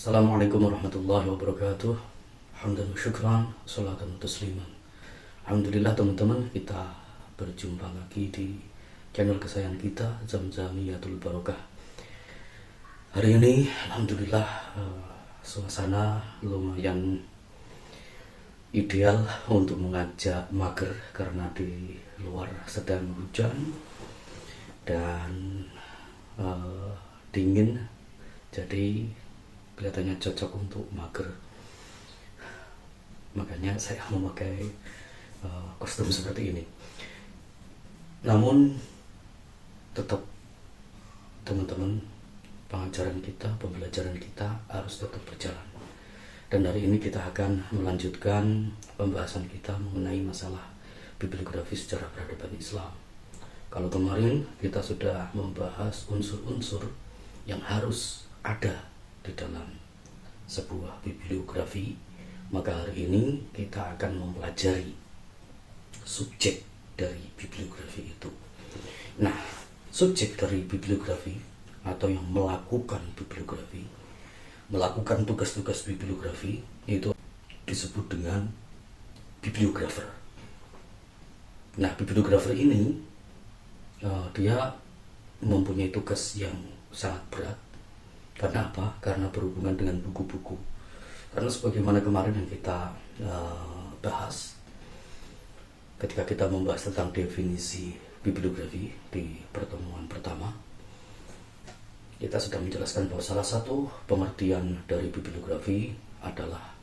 Assalamualaikum warahmatullahi wabarakatuh. Hamdan wa syukran, salatan wa tasliman. Alhamdulillah teman-teman, kita berjumpa lagi di channel kesayangan kita, Zamzamiyatul Barokah. Hari ini alhamdulillah suasana lumayan ideal untuk mengajak mager karena di luar sedang hujan dan dingin, jadi kelihatannya cocok untuk mager. Makanya saya memakai kostum seperti ini. Namun tetap teman-teman, pengajaran kita, pembelajaran kita harus tetap berjalan. Dan hari ini kita akan melanjutkan pembahasan kita mengenai masalah bibliografi secara peradaban Islam. Kalau kemarin kita sudah membahas unsur-unsur yang harus ada di dalam sebuah bibliografi, maka hari ini kita akan mempelajari subjek dari bibliografi itu. Nah, subjek dari bibliografi atau yang melakukan bibliografi, melakukan tugas-tugas bibliografi itu disebut dengan bibliografer. Nah, bibliografer ini dia mempunyai tugas yang sangat berat. Karena apa? Karena berhubungan dengan buku-buku. Karena sebagaimana kemarin yang kita bahas ketika kita membahas tentang definisi bibliografi di pertemuan pertama, kita sudah menjelaskan bahwa salah satu pengertian dari bibliografi adalah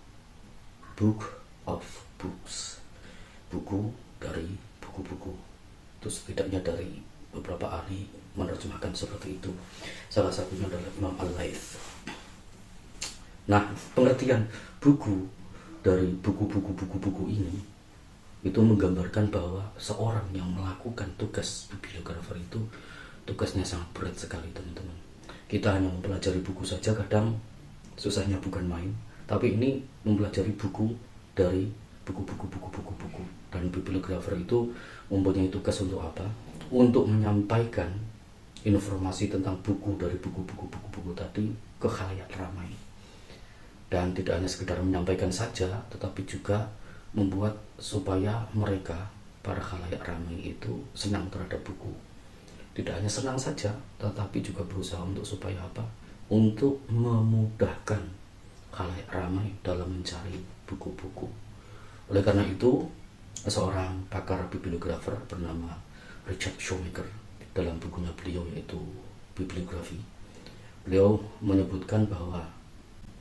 book of books, buku dari buku-buku. Itu setidaknya dari beberapa ahli menerjemahkan seperti itu. Salah satunya adalah Imam Al-Laits. Nah, pengertian buku dari buku-buku ini itu menggambarkan bahwa seorang yang melakukan tugas bibliografer itu tugasnya sangat berat sekali, teman-teman. Kita hanya mempelajari buku saja kadang susahnya bukan main, tapi ini mempelajari buku dari buku-buku. Dan bibliografer itu mempunyai tugas untuk apa? Untuk menyampaikan informasi tentang buku dari buku-buku tadi ke khalayak ramai. Dan tidak hanya sekedar menyampaikan saja, tetapi juga membuat supaya mereka, para khalayak ramai itu senang terhadap buku. Tidak hanya senang saja, tetapi juga berusaha untuk supaya apa? Untuk memudahkan khalayak ramai dalam mencari buku-buku. Oleh karena itu, seorang pakar bibliografer bernama Richard Shoemaker dalam bukunya beliau yaitu Bibliografi, beliau menyebutkan bahwa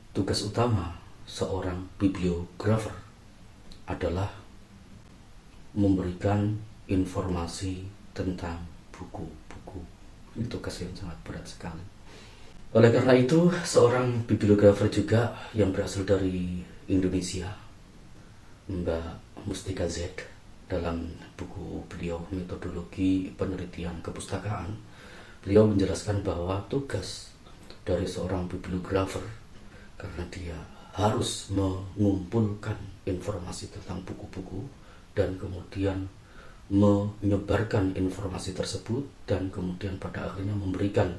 tugas utama seorang bibliografer adalah memberikan informasi tentang buku-buku. Ini tugas yang sangat berat sekali. Oleh karena itu, seorang bibliografer juga yang berasal dari Indonesia, Mbak Mustika Z, dalam buku beliau Metodologi Penelitian Kepustakaan, beliau menjelaskan bahwa tugas dari seorang bibliografer, karena dia harus mengumpulkan informasi tentang buku-buku dan kemudian menyebarkan informasi tersebut dan kemudian pada akhirnya memberikan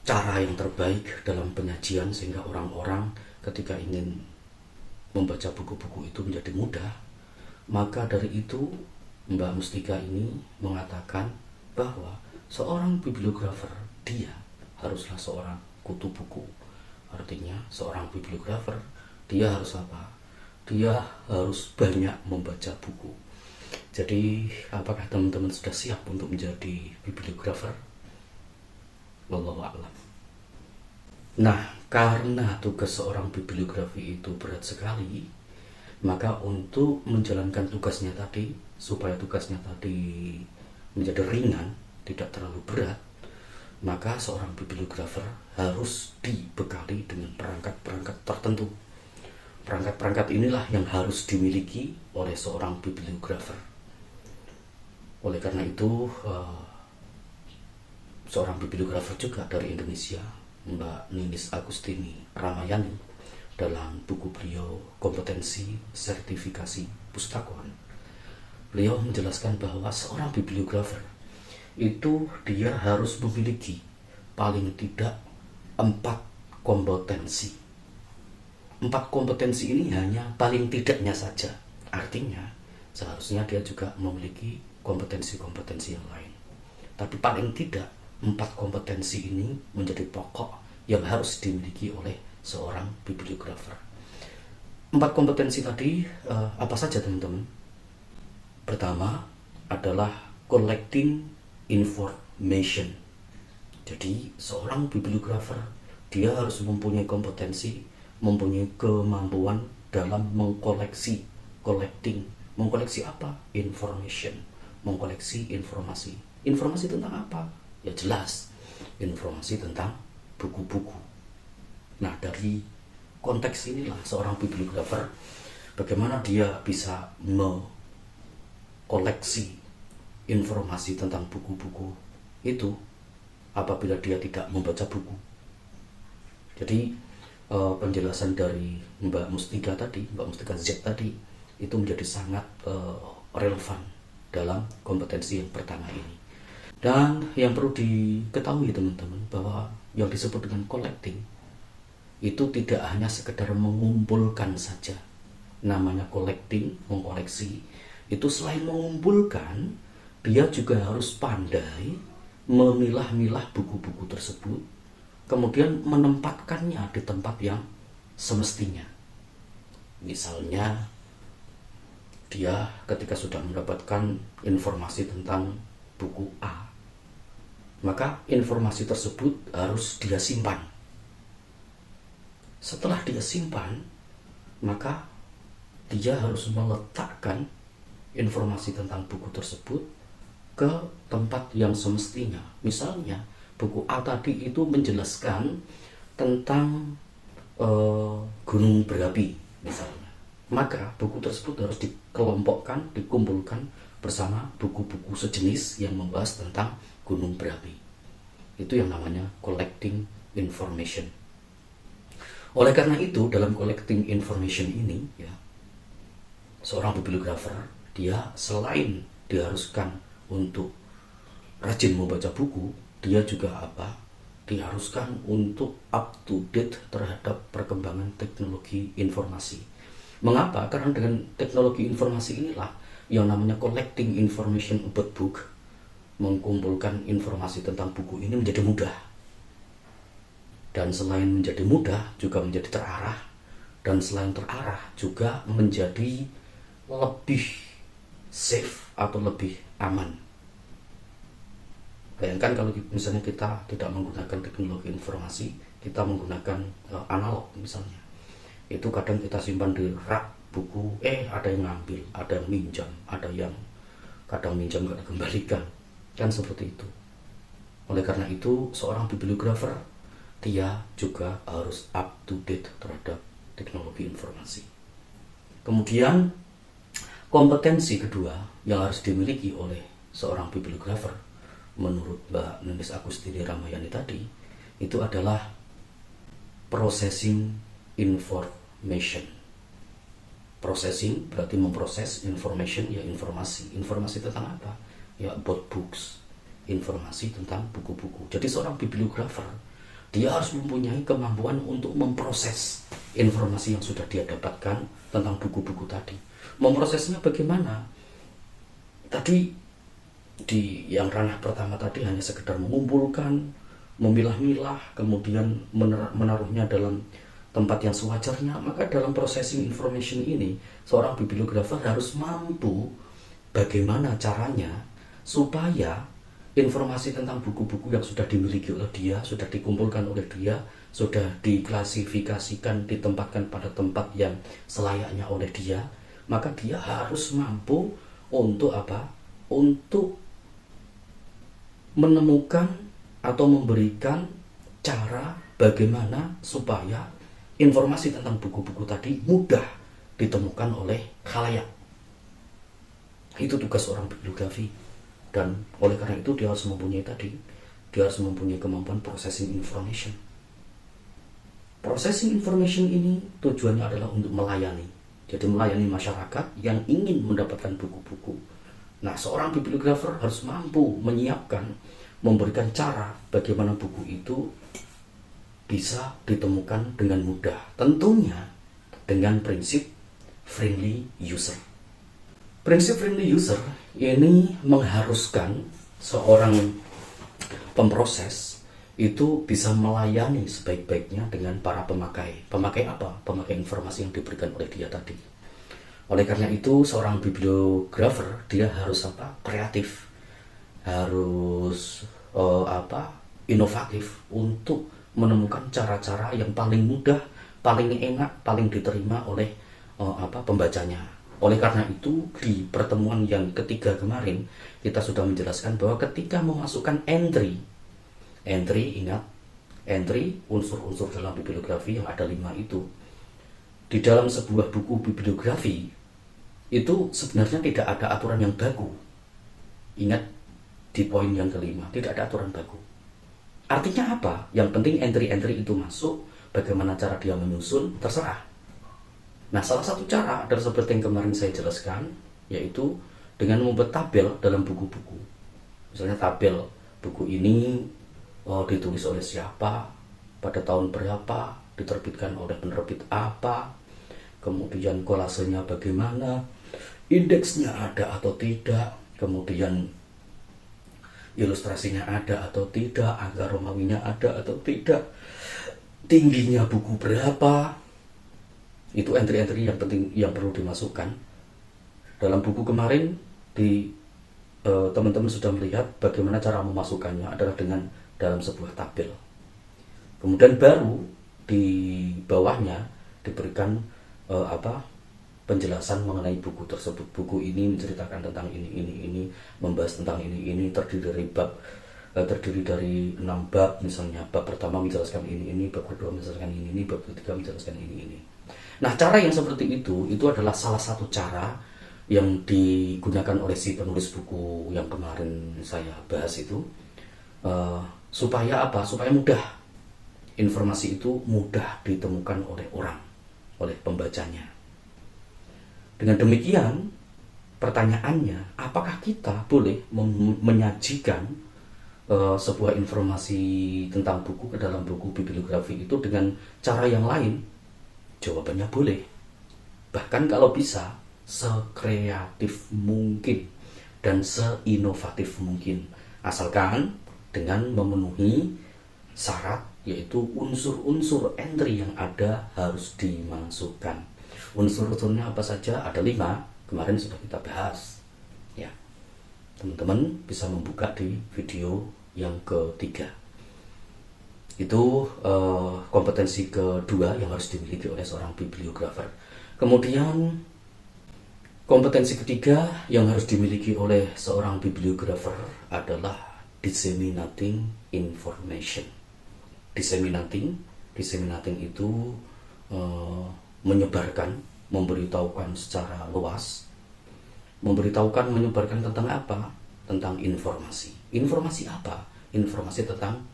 cara yang terbaik dalam penyajian sehingga orang-orang ketika ingin membaca buku-buku itu menjadi mudah. Maka dari itu Mbak Mustika ini mengatakan bahwa seorang bibliografer dia haruslah seorang kutu buku. Artinya seorang bibliografer dia harus apa? Dia harus banyak membaca buku. Jadi apakah teman-teman sudah siap untuk menjadi bibliografer? Wallahu a'lam. Nah, karena tugas seorang bibliografi itu berat sekali, maka untuk menjalankan tugasnya tadi, supaya tugasnya tadi menjadi ringan, tidak terlalu berat, maka seorang bibliografer harus dibekali dengan perangkat-perangkat tertentu. Perangkat-perangkat inilah yang harus dimiliki oleh seorang bibliografer. Oleh karena itu, seorang bibliografer juga dari Indonesia, Mbak Ninis Agustini Ramayani, dalam buku beliau Kompetensi Sertifikasi Pustakawan, beliau menjelaskan bahwa seorang bibliografer itu dia harus memiliki paling tidak 4 kompetensi. 4 kompetensi ini hanya paling tidaknya saja. Artinya seharusnya dia juga memiliki kompetensi-kompetensi yang lain. Tapi paling tidak 4 kompetensi ini menjadi pokok yang harus dimiliki oleh seorang bibliografer. 4 kompetensi tadi apa saja teman-teman? Pertama adalah collecting information. Jadi seorang bibliografer dia harus mempunyai kompetensi, mempunyai kemampuan dalam mengkoleksi, mengkoleksi apa? Information, mengkoleksi informasi. Informasi tentang apa? Ya jelas, informasi tentang buku-buku. Nah, dari konteks inilah seorang bibliografer bagaimana dia bisa mengkoleksi informasi tentang buku-buku itu apabila dia tidak membaca buku. Jadi penjelasan dari Mbak Mustika Z tadi itu menjadi sangat relevan dalam kompetensi yang pertama ini. Dan yang perlu diketahui teman-teman bahwa yang disebut dengan collecting itu tidak hanya sekedar mengumpulkan saja. Namanya collecting, mengkoleksi, itu selain mengumpulkan, dia juga harus pandai memilah-milah buku-buku tersebut, kemudian menempatkannya di tempat yang semestinya. Misalnya dia ketika sudah mendapatkan informasi tentang buku A, maka informasi tersebut harus dia simpan. Setelah dia simpan, maka dia harus meletakkan informasi tentang buku tersebut ke tempat yang semestinya. Misalnya buku A tadi itu menjelaskan tentang gunung berapi misalnya, maka buku tersebut harus dikelompokkan, dikumpulkan bersama buku-buku sejenis yang membahas tentang gunung berapi. Itu yang namanya collecting information. Oleh karena itu dalam collecting information ini ya, seorang bibliografer dia selain diharuskan untuk rajin membaca buku, dia juga diharuskan untuk up to date terhadap perkembangan teknologi informasi. Mengapa? Karena dengan teknologi informasi inilah yang namanya collecting information about book, mengumpulkan informasi tentang buku ini menjadi mudah. Dan selain menjadi mudah, juga menjadi terarah. Dan selain terarah, juga menjadi lebih safe atau lebih aman. Bayangkan kalau misalnya kita tidak menggunakan teknologi informasi, kita menggunakan analog misalnya. Itu kadang kita simpan di rak buku, ada yang ngambil, ada yang minjam, ada yang kadang minjam gak dikembalikan. Kan seperti itu. Oleh karena itu, seorang bibliografer dia juga harus up to date terhadap teknologi informasi. Kemudian kompetensi kedua yang harus dimiliki oleh seorang bibliografer menurut Mbak Nenis Agustini Ramayani tadi itu adalah processing information. Processing berarti memproses, information ya informasi. Informasi tentang apa? Ya about books, informasi tentang buku-buku. Jadi seorang bibliografer dia harus mempunyai kemampuan untuk memproses informasi yang sudah dia dapatkan tentang buku-buku tadi. Memprosesnya bagaimana? Tadi di yang ranah pertama tadi hanya sekedar mengumpulkan, memilah-milah, kemudian menaruhnya dalam tempat yang sewajarnya. Maka dalam processing information ini, seorang bibliografer harus mampu bagaimana caranya supaya informasi tentang buku-buku yang sudah dimiliki oleh dia, sudah dikumpulkan oleh dia, sudah diklasifikasikan, ditempatkan pada tempat yang selayaknya oleh dia, maka dia harus mampu untuk untuk menemukan atau memberikan cara bagaimana supaya informasi tentang buku-buku tadi mudah ditemukan oleh khalayak. Itu tugas seorang bibliografi. Dan oleh karena itu dia harus mempunyai kemampuan processing information. Processing information ini tujuannya adalah untuk melayani. Jadi melayani masyarakat yang ingin mendapatkan buku-buku. Nah, seorang bibliografer harus mampu menyiapkan, memberikan cara bagaimana buku itu bisa ditemukan dengan mudah. Tentunya dengan prinsip friendly user. Prinsip friendly user ini mengharuskan seorang pemproses itu bisa melayani sebaik-baiknya dengan para pemakai. Pemakai apa? Pemakai informasi yang diberikan oleh dia tadi. Oleh karena itu, seorang bibliografer dia harus kreatif, harus inovatif untuk menemukan cara-cara yang paling mudah, paling enak, paling diterima oleh pembacanya. Oleh karena itu, di pertemuan yang ketiga kemarin kita sudah menjelaskan bahwa ketika memasukkan entry, ingat, entry unsur-unsur dalam bibliografi yang ada 5 itu di dalam sebuah buku bibliografi itu sebenarnya tidak ada aturan yang baku. Ingat, di poin yang kelima tidak ada aturan baku. Artinya apa? Yang penting entry-entry itu masuk. Bagaimana cara dia menyusun terserah. Nah, salah satu cara adalah seperti yang kemarin saya jelaskan, yaitu dengan membuat tabel dalam buku-buku. Misalnya tabel buku ini ditulis oleh siapa, pada tahun berapa, diterbitkan oleh penerbit apa, kemudian kolasenya bagaimana, indeksnya ada atau tidak, kemudian ilustrasinya ada atau tidak, angka Romawinya ada atau tidak, tingginya buku berapa. Itu entry-entry yang penting yang perlu dimasukkan. Dalam buku kemarin teman-teman sudah melihat bagaimana cara memasukkannya adalah dengan dalam sebuah tabel. Kemudian baru di bawahnya diberikan penjelasan mengenai buku tersebut. Buku ini menceritakan tentang ini, membahas tentang ini, terdiri dari 6 bab. Misalnya bab pertama menjelaskan ini, bab kedua menjelaskan ini, bab ketiga menjelaskan ini. Nah, cara yang seperti itu adalah salah satu cara yang digunakan oleh si penulis buku yang kemarin saya bahas itu, supaya apa? Supaya mudah, informasi itu mudah ditemukan oleh orang, oleh pembacanya. Dengan demikian, pertanyaannya, apakah kita boleh menyajikan sebuah informasi tentang buku ke dalam buku bibliografi itu dengan cara yang lain? Jawabannya boleh. Bahkan kalau bisa, sekreatif mungkin dan seinovatif mungkin. Asalkan dengan memenuhi syarat, yaitu unsur-unsur entry yang ada harus dimasukkan. Unsur-unsurnya apa saja? Ada 5, kemarin sudah kita bahas. Ya, teman-teman bisa membuka di video yang ketiga. Itu kompetensi kedua yang harus dimiliki oleh seorang bibliografer. Kemudian kompetensi ketiga yang harus dimiliki oleh seorang bibliografer adalah disseminating information. Disseminating itu menyebarkan, memberitahukan secara luas. Menyebarkan tentang apa? Tentang informasi. Informasi apa? Informasi tentang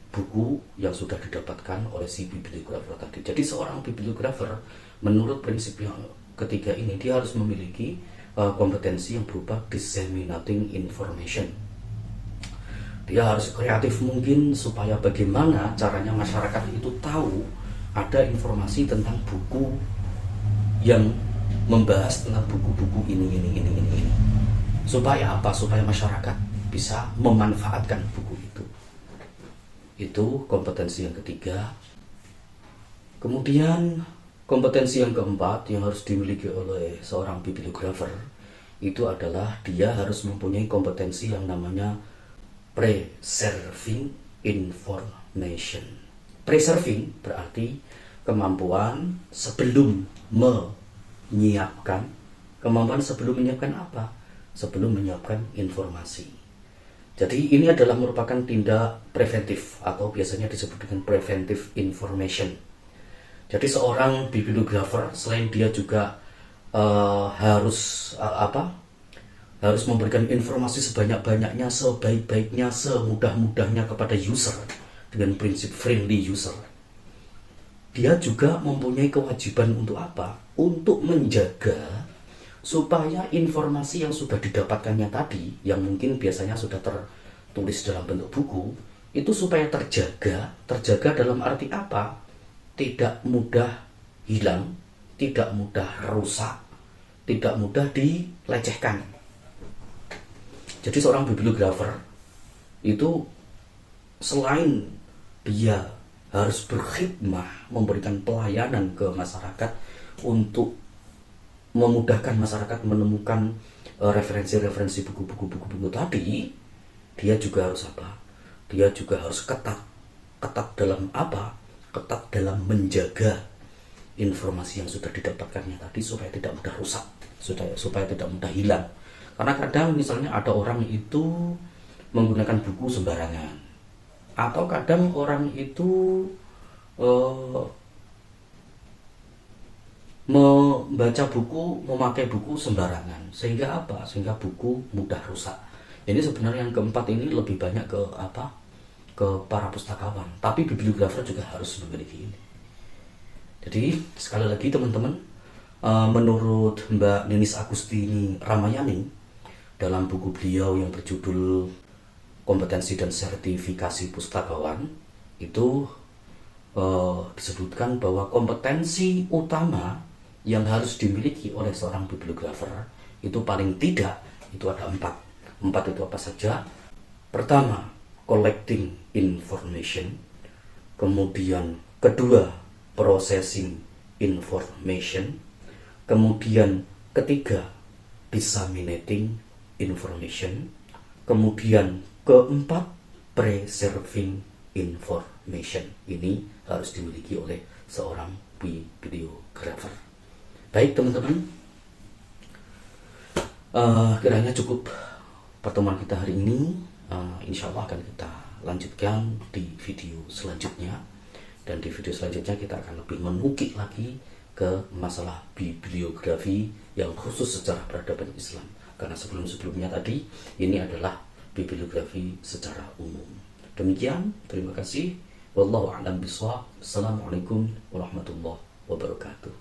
buku yang sudah didapatkan oleh si bibliografer tadi. Jadi seorang bibliografer menurut prinsip yang ketiga ini dia harus memiliki kompetensi yang berupa disseminating information. Dia harus kreatif mungkin supaya bagaimana caranya masyarakat itu tahu ada informasi tentang buku yang membahas tentang buku-buku ini. Supaya apa? Supaya masyarakat bisa memanfaatkan buku itu. Itu kompetensi yang ketiga. Kemudian kompetensi yang keempat yang harus dimiliki oleh seorang bibliografer itu adalah dia harus mempunyai kompetensi yang namanya preserving information. Preserving berarti kemampuan sebelum menyiapkan. Kemampuan sebelum menyiapkan apa? Sebelum menyiapkan informasi. Jadi ini adalah merupakan tindak preventif atau biasanya disebut dengan preventive information. Jadi seorang bibliografer selain dia juga harus memberikan informasi sebanyak-banyaknya, sebaik-baiknya, semudah-mudahnya kepada user dengan prinsip friendly user. Dia juga mempunyai kewajiban untuk apa? Untuk menjaga supaya informasi yang sudah didapatkannya tadi, yang mungkin biasanya sudah tertulis dalam bentuk buku, itu supaya terjaga dalam arti apa? Tidak mudah hilang, tidak mudah rusak, tidak mudah dilecehkan. Jadi seorang bibliografer itu selain dia harus berkhidmah, memberikan pelayanan ke masyarakat untuk memudahkan masyarakat menemukan referensi-referensi buku-buku tadi, dia juga harus apa? Dia juga harus ketat dalam apa? Ketat dalam menjaga informasi yang sudah didapatkannya tadi supaya tidak mudah rusak, supaya tidak mudah hilang. Karena kadang misalnya ada orang itu menggunakan buku sembarangan, atau kadang orang itu membaca buku, memakai buku sembarangan, sehingga apa? Sehingga buku mudah rusak. Ini sebenarnya yang keempat ini lebih banyak ke apa? Ke para pustakawan. Tapi bibliografer juga harus memiliki ini. Jadi sekali lagi teman-teman, menurut Mbak Ninis Agustini Ramayani dalam buku beliau yang berjudul Kompetensi dan Sertifikasi Pustakawan itu disebutkan bahwa kompetensi utama yang harus dimiliki oleh seorang bibliografer itu paling tidak itu ada 4. 4 itu apa saja? Pertama, collecting information. Kemudian kedua, processing information. Kemudian ketiga, disseminating information. Kemudian keempat, preserving information. Ini harus dimiliki oleh seorang bibliografer. Baik teman-teman, kiranya cukup pertemuan kita hari ini. Insya Allah akan kita lanjutkan di video selanjutnya. Dan di video selanjutnya kita akan lebih menukik lagi ke masalah bibliografi yang khusus secara peradaban Islam. Karena sebelum-sebelumnya tadi ini adalah bibliografi secara umum. Demikian, terima kasih. Wallahu a'lam bishawab. Assalamualaikum warahmatullahi wabarakatuh.